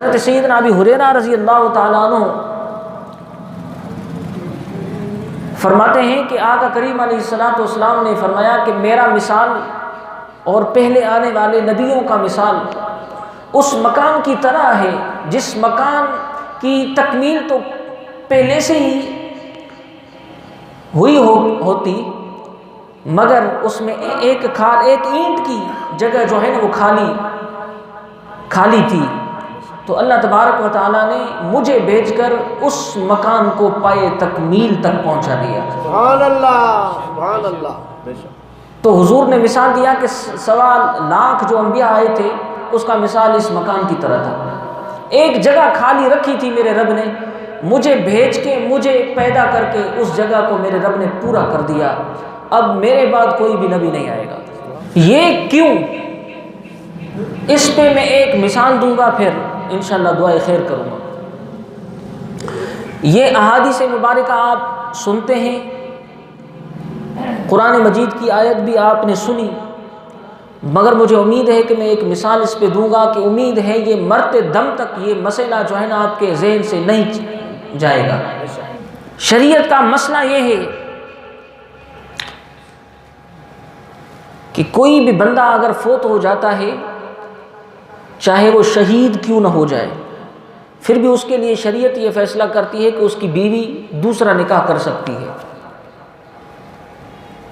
حضرت سیدنا ابی ہریرہ رضی اللہ تعالیٰ عنہ فرماتے ہیں کہ آقا کریم علیہ الصلوۃ والسلام نے فرمایا کہ میرا مثال اور پہلے آنے والے نبیوں کا مثال اس مکان کی طرح ہے جس مکان کی تکمیل تو پہلے سے ہی ہوئی ہوتی، مگر اس میں ایک اینٹ کی جگہ جو ہے نا وہ خالی تھی، تو اللہ تبارک و تعالیٰ نے مجھے بھیج کر اس مکان کو پائے تکمیل تک پہنچا دیا۔ سبحان اللہ، سبحان اللہ۔ تو حضور نے مثال دیا کہ 1.25 جو انبیاء آئے تھے اس کا مثال اس مکان کی طرح تھا۔ ایک جگہ خالی رکھی تھی میرے رب نے، مجھے بھیج کے مجھے پیدا کر کے اس جگہ کو میرے رب نے پورا کر دیا، اب میرے بعد کوئی بھی نبی نہیں آئے گا۔ یہ کیوں؟ اس پہ میں ایک مثال دوں گا، پھر انشاءاللہ دعائے خیر کروں گا۔ یہ احادیث مبارکہ آپ سنتے ہیں، قرآن مجید کی آیت بھی آپ نے سنی، مگر مجھے امید ہے کہ میں ایک مثال اس پہ دوں گا کہ امید ہے یہ مرتے دم تک یہ مسئلہ جو ہے نا آپ کے ذہن سے نہیں جائے گا۔ شریعت کا مسئلہ یہ ہے کہ کوئی بھی بندہ اگر فوت ہو جاتا ہے، چاہے وہ شہید کیوں نہ ہو جائے، پھر بھی اس کے لیے شریعت یہ فیصلہ کرتی ہے کہ اس کی بیوی دوسرا نکاح کر سکتی ہے،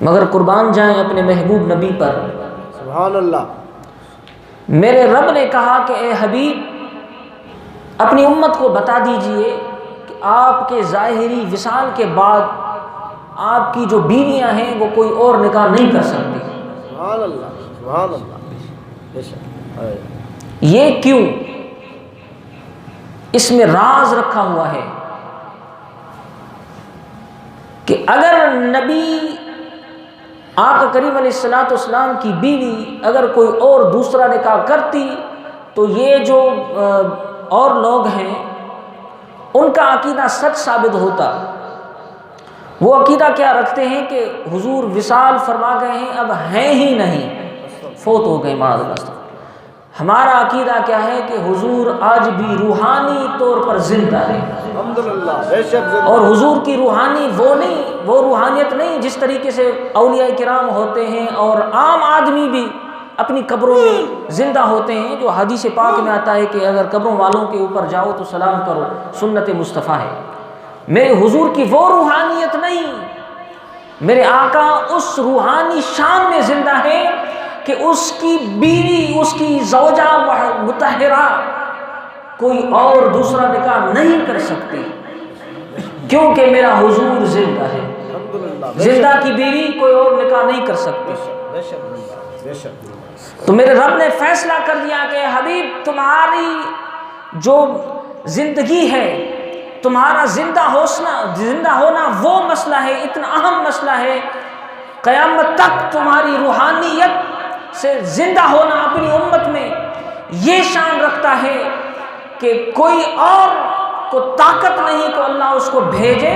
مگر قربان جائیں اپنے محبوب نبی پر۔ سبحان اللہ۔ میرے رب نے کہا کہ اے حبیب اپنی امت کو بتا دیجئے کہ آپ کے ظاہری وصال کے بعد آپ کی جو بیویاں ہیں وہ کوئی اور نکاح نہیں کر سکتی۔ سبحان اللہ، سبحان اللہ۔ یہ کیوں؟ اس میں راز رکھا ہوا ہے کہ اگر نبی آقا کریم علیہ الصلوۃ والسلام کی بیوی اگر کوئی اور دوسرا نکاح کرتی تو یہ جو اور لوگ ہیں ان کا عقیدہ سچ ثابت ہوتا۔ وہ عقیدہ کیا رکھتے ہیں کہ حضور وصال فرما گئے ہیں، اب ہیں ہی نہیں، فوت ہو گئے معاذ اللہ۔ ہمارا عقیدہ کیا ہے کہ حضور آج بھی روحانی طور پر زندہ ہے، الحمدللہ، بے شک زندہ۔ اور حضور کی روحانی وہ روحانیت نہیں جس طریقے سے اولیاء کرام ہوتے ہیں اور عام آدمی بھی اپنی قبروں میں زندہ ہوتے ہیں، جو حدیث پاک میں آتا ہے کہ اگر قبروں والوں کے اوپر جاؤ تو سلام کرو، سنت مصطفیٰ ہے۔ میرے حضور کی وہ روحانیت نہیں، میرے آقا اس روحانی شان میں زندہ ہے کہ اس کی بیوی، اس کی زوجہ مطہرہ کوئی اور دوسرا نکاح نہیں کر سکتی، کیونکہ میرا حضور زندہ ہے۔ زندہ کی بیوی کوئی اور نکاح نہیں کر سکتی۔ تو میرے رب نے فیصلہ کر دیا کہ حبیب تمہاری جو زندگی ہے، تمہارا زندہ ہونا وہ مسئلہ ہے، اتنا اہم مسئلہ ہے، قیامت تک تمہاری روحانیت سے زندہ ہونا اپنی امت میں یہ شان رکھتا ہے کہ کوئی اور کو طاقت نہیں کہ اللہ اس کو بھیجے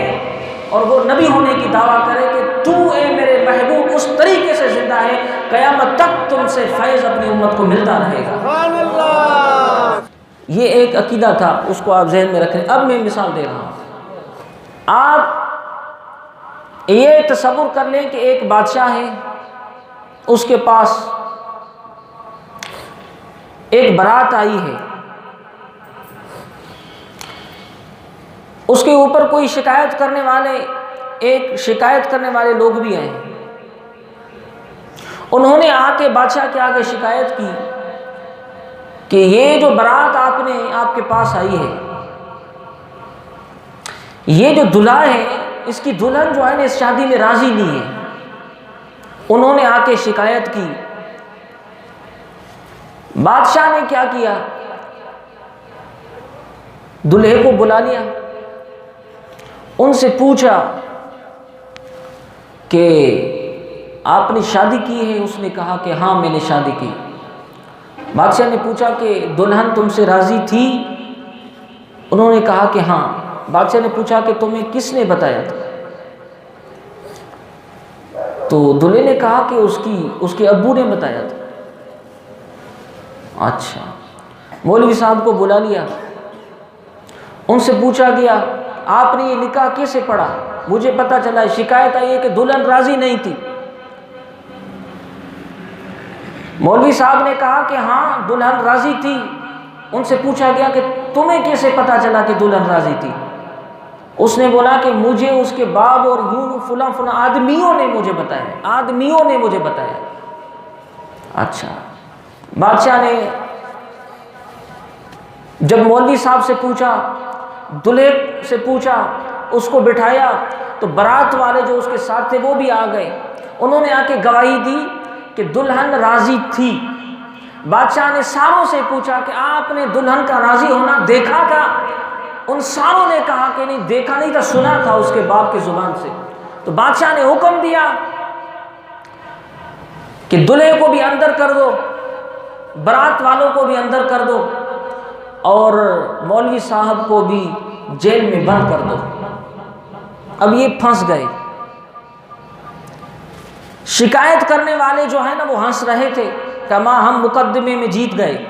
اور وہ نبی ہونے کی دعویٰ کرے کہ تو اے میرے محبوب اس طریقے سے زندہ ہے، قیامت تک تم سے فیض اپنی امت کو ملتا رہے گا۔ سبحان اللہ۔ یہ ایک عقیدہ تھا، اس کو آپ ذہن میں رکھیں۔ اب میں مثال دے رہا ہوں، آپ یہ تصور کر لیں کہ ایک بادشاہ ہے، اس کے پاس ایک بارات آئی ہے، اس کے اوپر کوئی شکایت کرنے والے لوگ بھی آئے، انہوں نے آ کے بادشاہ کے آگے شکایت کی کہ یہ جو بارات آپ کے پاس آئی ہے، یہ جو دلہا ہے اس کی دلہن جو ہے نا اس شادی میں راضی نہیں ہے۔ انہوں نے آ کے شکایت کی، بادشاہ نے کیا کیا، دلہے کو بلا لیا، ان سے پوچھا کہ آپ نے شادی کی ہے؟ اس نے کہا کہ ہاں میں نے شادی کی۔ بادشاہ نے پوچھا کہ دلہن تم سے راضی تھی؟ انہوں نے کہا کہ ہاں۔ بادشاہ نے پوچھا کہ تمہیں کس نے بتایا تھا؟ تو دلہے نے کہا کہ اس کے ابو نے بتایا تھا۔ اچھا، مولوی صاحب کو بلا لیا، ان سے پوچھا گیا آپ نے یہ نکاح کیسے پڑھا؟ مجھے پتا چلا شکایت آئی ہے کہ دلہن راضی نہیں تھی۔ مولوی صاحب نے کہا کہ ہاں دلہن راضی تھی۔ ان سے پوچھا گیا کہ تمہیں کیسے پتا چلا کہ دلہن راضی تھی؟ اس نے بولا کہ مجھے اس کے باپ اور یوں فلاں فلاں آدمیوں نے مجھے بتایا۔ اچھا، بادشاہ نے جب مولوی صاحب سے پوچھا، دلہے سے پوچھا، اس کو بٹھایا تو برات والے جو اس کے ساتھ تھے وہ بھی آ گئے۔ انہوں نے آ کے گواہی دی کہ دلہن راضی تھی۔ بادشاہ نے ساروں سے پوچھا کہ آپ نے دلہن کا راضی ہونا دیکھا کیا؟ ان ساروں نے کہا کہ نہیں دیکھا نہیں تھا، سنا تھا اس کے باپ کی زبان سے۔ تو بادشاہ نے حکم دیا کہ دلہے کو بھی اندر کر دو، برات والوں کو بھی اندر کر دو، اور مولوی صاحب کو بھی جیل میں بند کر دو۔ اب یہ پھنس گئے۔ شکایت کرنے والے جو ہیں نا وہ ہنس رہے تھے کہ ماں ہم مقدمے میں جیت گئے،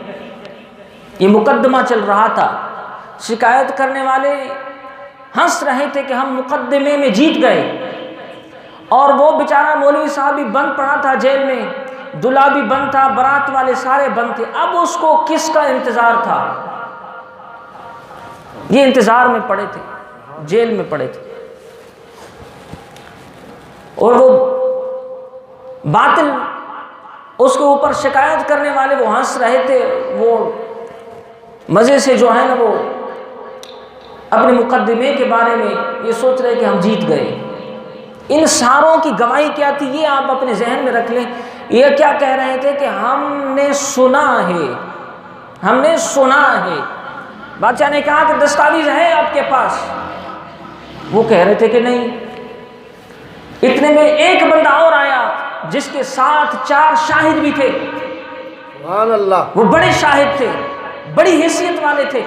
یہ مقدمہ چل رہا تھا۔ شکایت کرنے والے ہنس رہے تھے کہ ہم مقدمے میں جیت گئے، اور وہ بیچارہ مولوی صاحب بھی بند پڑا تھا جیل میں، دلہا بھی بند تھا، برات والے سارے بند تھے۔ اب اس کو کس کا انتظار تھا؟ یہ انتظار میں پڑے تھے، جیل میں پڑے تھے، اور وہ باطل اس کے اوپر شکایت کرنے والے وہ ہنس رہے تھے، وہ مزے سے جو ہے نا وہ اپنے مقدمے کے بارے میں یہ سوچ رہے کہ ہم جیت گئے۔ ان ساروں کی گواہی کیا تھی یہ آپ اپنے ذہن میں رکھ لیں۔ یہ کیا کہہ رہے تھے کہ ہم نے سنا ہے۔ بادشاہ نے کہا کہ دستاویز ہے آپ کے پاس؟ وہ کہہ رہے تھے کہ نہیں۔ اتنے میں ایک بندہ اور آیا جس کے ساتھ 4 شاہد بھی تھے۔ سبحان اللہ۔ وہ بڑے شاہد تھے، بڑی حیثیت والے تھے،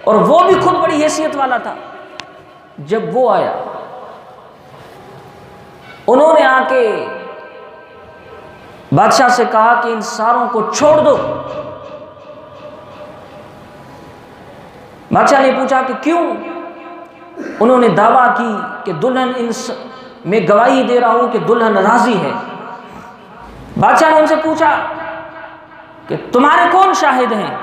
اور وہ بھی خود بڑی حیثیت والا تھا۔ جب وہ آیا انہوں نے آ کے بادشاہ سے کہا کہ ان ساروں کو چھوڑ دو۔ بادشاہ نے پوچھا کہ کیوں؟ انہوں نے دعویٰ کی کہ دلہن میں گواہی دے رہا ہوں کہ دلہن راضی ہے۔ بادشاہ نے ان سے پوچھا کہ تمہارے کون شاہد ہیں؟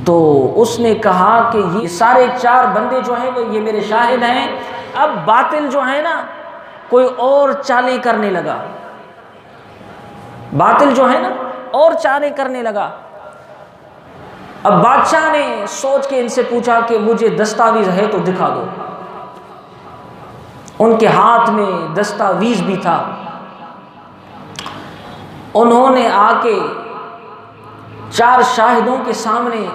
تو اس نے کہا کہ یہ سارے 4 بندے جو ہیں یہ میرے شاہد ہیں۔ اب باطل جو ہے نا کوئی اور چالیں کرنے لگا، اب بادشاہ نے سوچ کے ان سے پوچھا کہ مجھے دستاویز ہے تو دکھا دو۔ ان کے ہاتھ میں دستاویز بھی تھا۔ انہوں نے آ کے 4 شاہدوں کے سامنے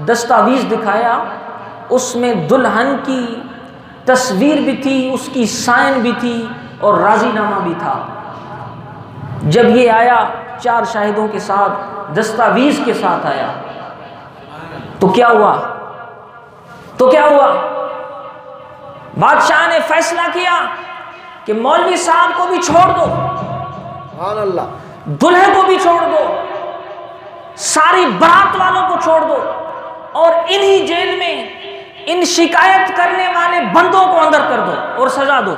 دستاویز دکھایا، اس میں دلہن کی تصویر بھی تھی، اس کی سائن بھی تھی، اور راضی نامہ بھی تھا۔ جب یہ آیا 4 شاہدوں کے ساتھ دستاویز کے ساتھ آیا تو کیا ہوا؟ بادشاہ نے فیصلہ کیا کہ مولوی صاحب کو بھی چھوڑ دو، سبحان اللہ، دلہے کو بھی چھوڑ دو، ساری برات والوں کو چھوڑ دو، اور انہی جیل میں ان شکایت کرنے والے بندوں کو اندر کر دو اور سزا دو۔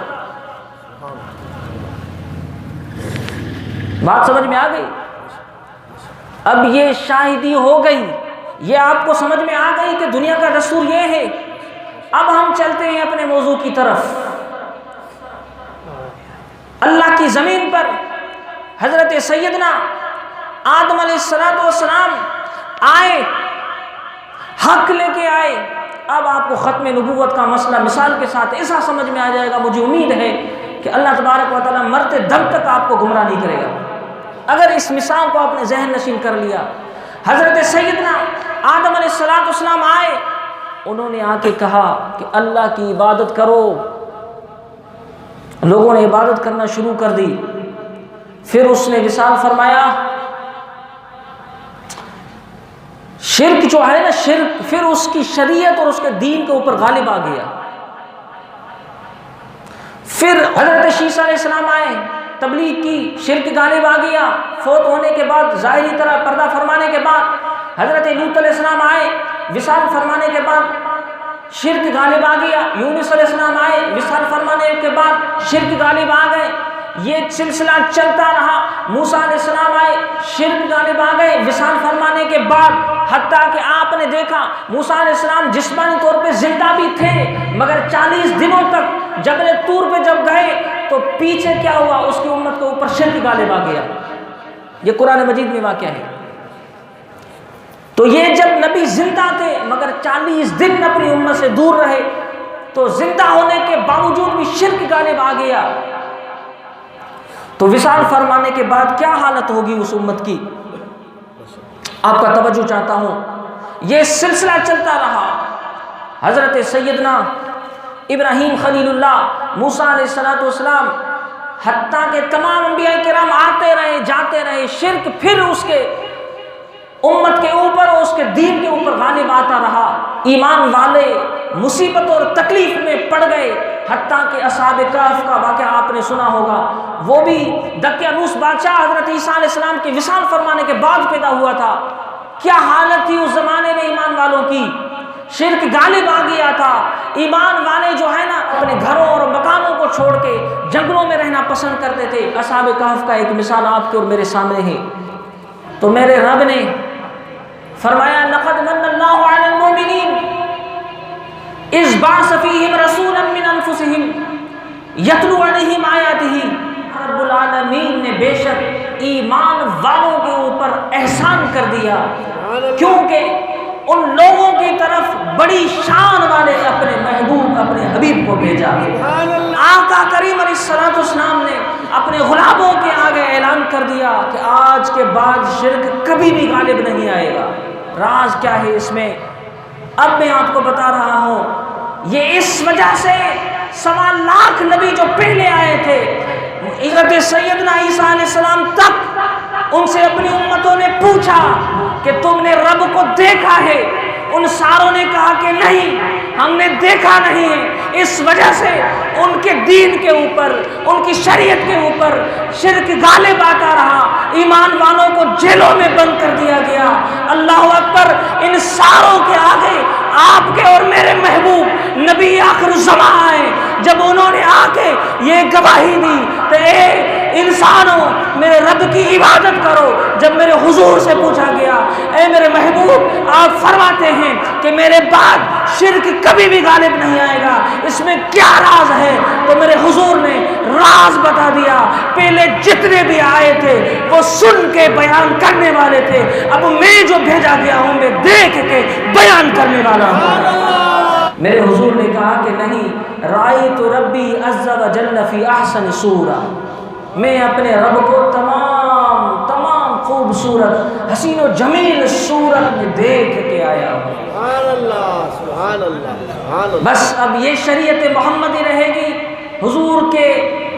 بات سمجھ میں آ گئی؟ اب یہ شاہدی ہو گئی، یہ آپ کو سمجھ میں آ گئی کہ دنیا کا دستور یہ ہے۔ اب ہم چلتے ہیں اپنے موضوع کی طرف۔ اللہ کی زمین پر حضرت سیدنا آدم علیہ السلام آئے، حق لے کے آئے۔ اب آپ کو ختم نبوت کا مسئلہ مثال کے ساتھ ایسا سمجھ میں آ جائے گا، مجھے امید ہے کہ اللہ تبارک و تعالیٰ مرتے دم تک آپ کو گمراہ نہیں کرے گا اگر اس مثال کو آپ نے ذہن نشین کر لیا۔ حضرت سیدنا آدم علیہ السلام آئے، انہوں نے آ کے کہا کہ اللہ کی عبادت کرو۔ لوگوں نے عبادت کرنا شروع کر دی۔ پھر اس نے وصال فرمایا، شرک جو ہے نا، شرک پھر اس کی شریعت اور اس کے دین کے اوپر غالب آ گیا۔ پھر حضرت عیسیٰ علیہ السلام آئے، تبلیغ کی، شرک غالب آ گیا۔ فوت ہونے کے بعد ظاہری طرح پردہ فرمانے کے بعد حضرت لوط علیہ السلام آئے، وصال فرمانے کے بعد شرک غالب آ گیا۔ یونس علیہ السلام آئے، وصال فرمانے کے بعد شرک غالب آ گئے۔ یہ سلسلہ چلتا رہا۔ موسیٰ علیہ السلام آئے، شرک غالب آ گئے وصال فرمانے کے بعد، حتیٰ کہ آپ نے دیکھا موسیٰ علیہ السلام جسمانی طور پہ زندہ بھی تھے، مگر 40 دنوں تک جبل طور پہ جب گئے تو پیچھے کیا ہوا، اس کی امت کے اوپر شرک غالب آ گیا۔ یہ قرآن مجید میں واقعہ ہے۔ تو یہ جب نبی زندہ تھے مگر 40 دن اپنی امت سے دور رہے، تو زندہ ہونے کے باوجود بھی شرک غالب آ گیا، تو وصال فرمانے کے بعد کیا حالت ہوگی اس امت کی؟ آپ کا توجہ چاہتا ہوں۔ یہ سلسلہ چلتا رہا۔ حضرت سیدنا ابراہیم خلیل اللہ، موسیٰ علیہ السلام، حتیٰ کہ تمام انبیاء کرام آتے رہے جاتے رہے، شرک پھر اس کے امت کے اوپر اور اس کے دین کے اوپر غالب آتا رہا۔ ایمان والے مصیبت اور تکلیف میں پڑ گئے، حتیٰ کہ اصحاب کہف کا واقعہ آپ نے سنا ہوگا، وہ بھی دقیانوس بادشاہ حضرت عیسیٰ علیہ السلام کے وصال فرمانے کے بعد پیدا ہوا تھا۔ کیا حالت تھی اس زمانے میں ایمان والوں کی؟ شرک غالب آ گیا تھا۔ ایمان والے جو ہے نا اپنے گھروں اور مکانوں کو چھوڑ کے جنگلوں میں رہنا پسند کرتے تھے۔ اصحاب کہف کا ایک مثال آپ کے اور میرے سامنے ہے۔ تو میرے رب نے فرمایا لقد من اللہ علی المؤمنین اذ بعث فیہم رسولا من انفسہم یتلو علیہم آیاتہ۔ رب العالمین نے بے شک ایمان والوں کے اوپر احسان کر دیا، کیونکہ ان لوگوں کی طرف بڑی شان والے اپنے محبوب اپنے حبیب کو بھیجا۔ آقا کریم علیہ السلام نے اپنے غلاموں کے آگے اعلان کر دیا کہ آج کے بعد شرک کبھی بھی غالب نہیں آئے گا۔ راز کیا ہے اس میں؟ اب میں آپ کو بتا رہا ہوں۔ یہ اس وجہ سے 1.25 لاکھ نبی جو پہلے آئے تھے، حضرت سیدنا عیسیٰ علیہ السلام تک ان سے اپنی امتوں نے پوچھا کہ تم نے رب کو دیکھا ہے؟ ان ساروں نے کہا کہ نہیں، ہم نے دیکھا نہیں ہے۔ اس وجہ سے ان کے دین کے اوپر، ان کی شریعت کے اوپر شرک غالب آتا رہا، ایمان والوں کو جیلوں میں بند کر دیا گیا۔ اللہ اکبر! ان ساروں کے آگے آپ کے اور میرے محبوب نبی آخر الزمان آئے، جب انہوں نے آ کے یہ گواہی دی کہ اے انسانوں میرے رب کی عبادت کرو، جب میرے حضور سے پوچھا گیا اے میرے محبوب آپ فرماتے ہیں کہ میرے بعد شرک کبھی بھی غالب نہیں آئے گا، اس میں کیا راز ہے؟ تو میرے حضور نے راز بتا دیا۔ پہلے جتنے بھی آئے تھے وہ سن کے بیان کرنے والے تھے، اب میں جو بھیجا گیا ہوں میں دیکھ کے بیان کرنے والا ہوں۔ میرے حضور نے کہا کہ نہیں، رأیت ربی عز و جل فی احسن صورہ، میں اپنے رب کو تمام خوبصورت حسین و جمیل صورت میں دیکھ کے آیا ہوں۔ سبحان اللہ، سبحان اللہ، سبحان اللہ۔ بس اب یہ شریعت محمدی رہے گی۔ حضور کے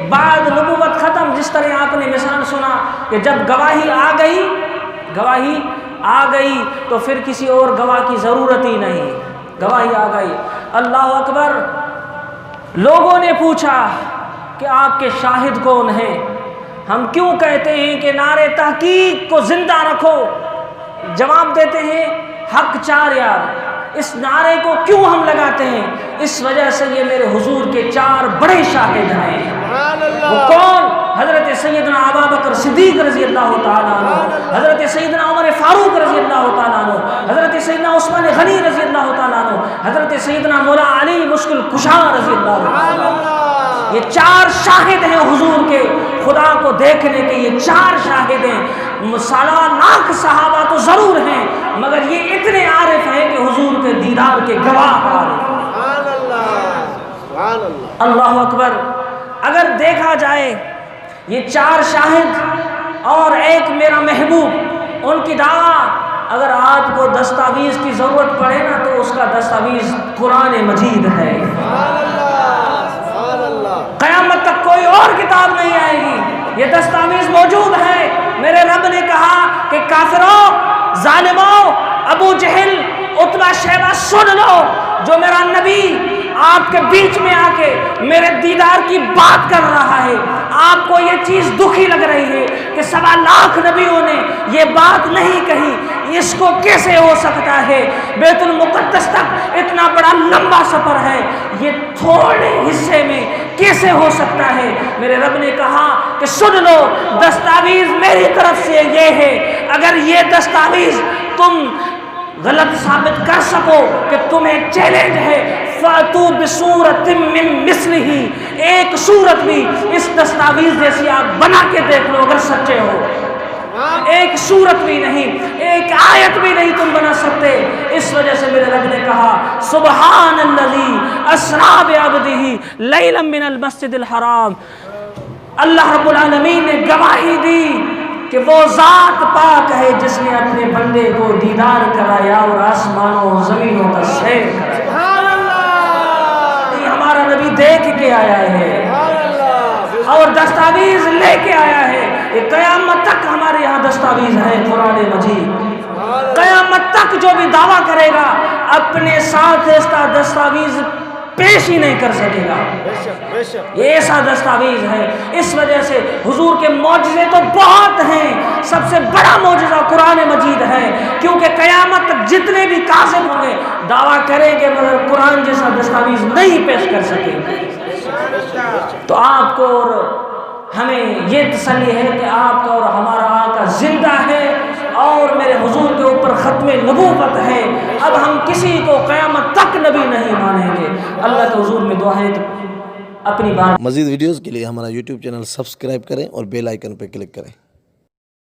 بعد نبوت ختم، جس طرح آپ نے مثال سنا کہ جب گواہی آ گئی تو پھر کسی اور گواہ کی ضرورت ہی نہیں، گواہی آ گئی۔ اللہ اکبر! لوگوں نے پوچھا کہ آپ کے شاہد کون ہیں؟ ہم کیوں کہتے ہیں کہ نعرے تحقیق کو زندہ رکھو؟ جواب دیتے ہیں حق 4 یار۔ اس نعرے کو کیوں ہم لگاتے ہیں؟ اس وجہ سے یہ میرے حضور کے 4 بڑے شاہد ہیں۔ وہ کون؟ حضرت سیدنا ابوبکر صدیق رضی اللہ تعالیٰ عنہ، حضرت سیدنا عمر فاروق رضی اللہ تعالیٰ عنہ، حضرت سیدنا عثمان غنی رضی اللہ تعالیٰ عنہ، حضرت سیدنا مولا علی مشکل کشا رضی اللہ تعالیٰ عنہ۔ یہ 4 شاہد ہیں حضور کے خدا کو دیکھنے کے، یہ 4 شاہد ہیں۔ 1.25 لاکھ صحابہ تو ضرور ہیں، مگر یہ اتنے عارف ہیں کہ حضور کے دیدار کے گواہ عارف ہیں۔ سبحان اللہ، سبحان اللہ، اللہ اکبر! اگر دیکھا جائے یہ 4 شاہد اور ایک میرا محبوب، ان کی دعویٰ، اگر آپ کو دستاویز کی ضرورت پڑے نا تو اس کا دستاویز قرآن مجید ہے۔ سبحان اللہ، سبحان اللہ۔ قیامت تک کوئی اور کتاب نہیں آئے گی، یہ دستاویز موجود ہے۔ میرے رب نے کہا کہ کافروں، ظالموں، ابو جہل، عتبہ شیبہ، سن لو، جو میرا نبی آپ کے بیچ میں آ کے میرے دیدار کی بات کر رہا ہے، آپ کو یہ چیز دکھی لگ رہی ہے کہ 1.25 لاکھ نبیوں نے یہ بات نہیں کہی، اس کو کیسے ہو سکتا ہے؟ بیت المقدس تک اتنا بڑا لمبا سفر ہے، یہ تھوڑے حصے میں کیسے ہو سکتا ہے؟ میرے رب نے کہا کہ سن لو، دستاویز میری طرف سے یہ ہے، اگر یہ دستاویز تم غلط ثابت کر سکو کہ تمہیں چیلنج ہے، فَأْتُوا بِصُورَةٍ مِّن مِّثْلِهِ، ایک صورت بھی اس دستاویز جیسی آپ بنا کے دیکھ لو اگر سچے ہو۔ ایک صورت بھی نہیں، ایک آیت بھی نہیں تم بنا سکتے۔ اس وجہ سے میرے رب نے کہا سبحان الذی اسریٰ بعبدہ لیلا من المسجد الحرام، اللہ رب العالمین نے گواہی دی کہ وہ ذات پاک ہے جس نے اپنے بندے کو دیدار کرایا اور آسمانوں و زمینوں کا سیر کرایا۔ سبحان اللہ، یہ ہمارا نبی دیکھ کے آیا ہے سبحان اللہ، اور دستاویز لے کے آیا ہے۔ یہ قیامت تک ہمارے یہاں دستاویز ہے قرآن مجید۔ قیامت تک جو بھی دعویٰ کرے گا اپنے ساتھ اس کا دستاویز پیش ہی نہیں کر سکے گا، بے شک بے شک، یہ ایسا دستاویز ہے۔ اس وجہ سے حضور کے معجزے تو بہت ہیں، سب سے بڑا معجزہ قرآن مجید ہے، کیونکہ قیامت تک جتنے بھی کاذب ہوں گے دعویٰ کریں گے مگر قرآن جیسا دستاویز نہیں پیش کر سکیں گے۔ تو آپ کو اور ہمیں یہ تسلی ہے کہ آپ کا اور ہمارا آقا زندہ ہے اور میرے حضور کے اوپر ختم نبوت ہے۔ اب ہم کسی کو قیامت تک نبی نہیں مانیں گے۔ اللہ کے حضور میں دعا ہے کہ اپنی بات مزید ویڈیوز کے لیے ہمارا یوٹیوب چینل سبسکرائب کریں اور بیل آئیکن پہ کلک کریں۔